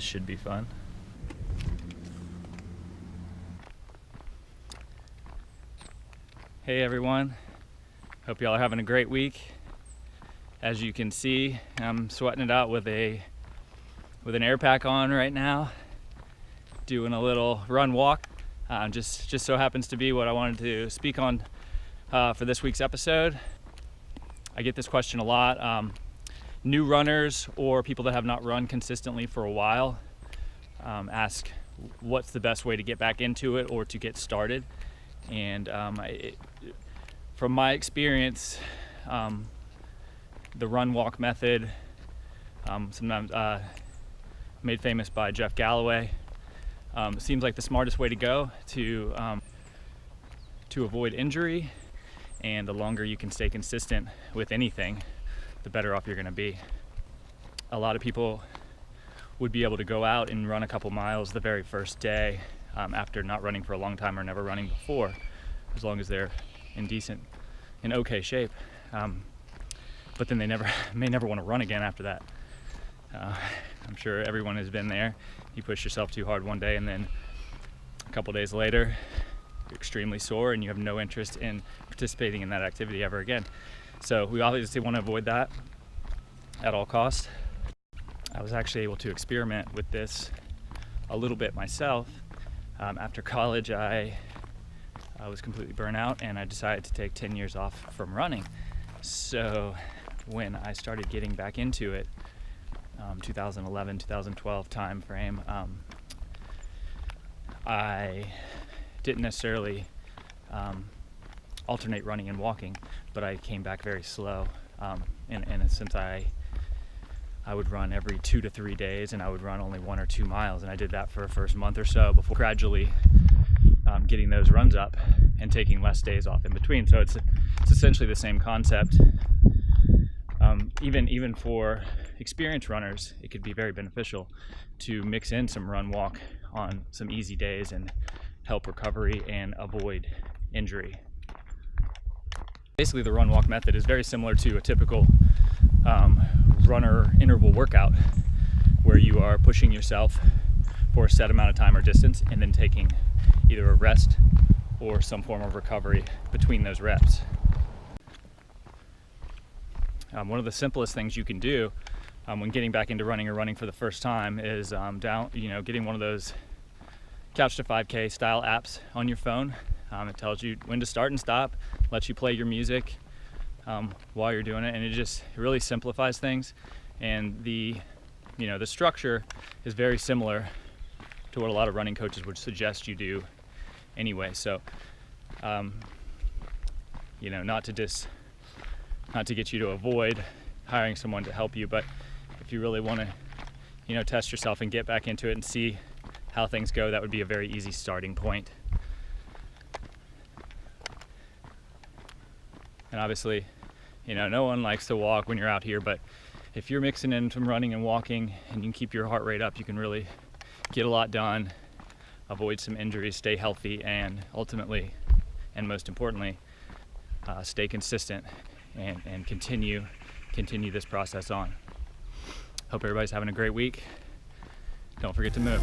should be fun. Hey everyone, hope y'all are having a great week. As you can see, I'm sweating it out with an air pack on right now, doing a little run walk. Just so happens to be what I wanted to speak on for this week's episode. I get this question a lot. New runners or people that have not run consistently for a while ask what's the best way to get back into it or to get started. And from my experience, the run walk method, sometimes made famous by Jeff Galloway, seems like the smartest way to go to avoid injury. And the longer you can stay consistent with anything, the better off you're going to be. A lot of people would be able to go out and run a couple miles the very first day after not running for a long time or never running before, as long as they're in okay shape. But then they may never want to run again after that. I'm sure everyone has been there. You push yourself too hard one day and then a couple days later you're extremely sore and you have no interest in participating in that activity ever again. So we obviously want to avoid that at all costs. I was actually able to experiment with this a little bit myself. After college, I was completely burnt out and I decided to take 10 years off from running. So when I started getting back into it, 2011, 2012 time frame, I didn't necessarily alternate running and walking, but I came back very slow. In a sense, I would run every 2 to 3 days, and I would run only 1 or 2 miles, and I did that for the first month or so before gradually getting those runs up and taking less days off in between. So it's essentially the same concept. Even for experienced runners, it could be very beneficial to mix in some run walk on some easy days and help recovery and avoid injury. Basically, the run walk method is very similar to a typical runner interval workout, where you are pushing yourself for a set amount of time or distance and then taking either a rest or some form of recovery between those reps. One of the simplest things you can do when getting back into running or running for the first time is getting one of those Couch to 5K style apps on your phone. It tells you when to start and stop, lets you play your music while you're doing it, and it really simplifies things. And the structure is very similar to what a lot of running coaches would suggest you do anyway. So, not to get you to avoid hiring someone to help you, but if you really want to, test yourself and get back into it and see how things go, that would be a very easy starting point. And obviously, no one likes to walk when you're out here, but if you're mixing in some running and walking and you can keep your heart rate up, you can really get a lot done, avoid some injuries, stay healthy, and ultimately, and most importantly, stay consistent and continue this process on. Hope everybody's having a great week. Don't forget to move.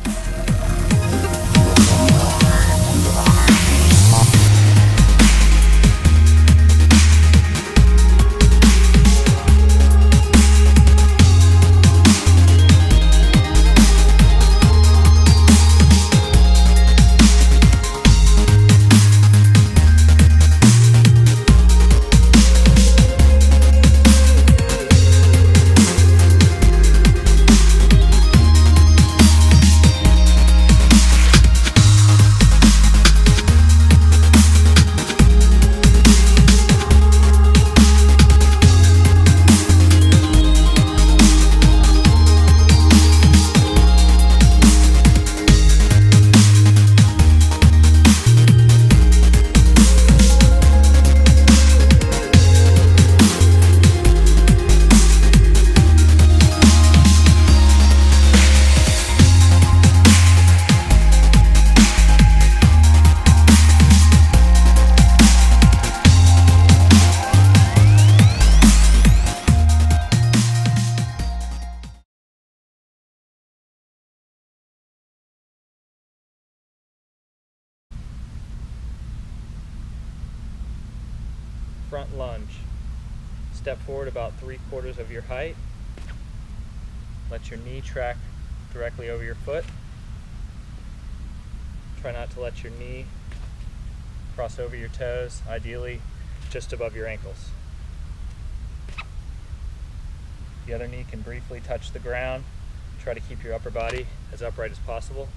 front lunge. Step forward about 3/4 of your height. Let your knee track directly over your foot. Try not to let your knee cross over your toes, ideally just above your ankles. The other knee can briefly touch the ground. Try to keep your upper body as upright as possible.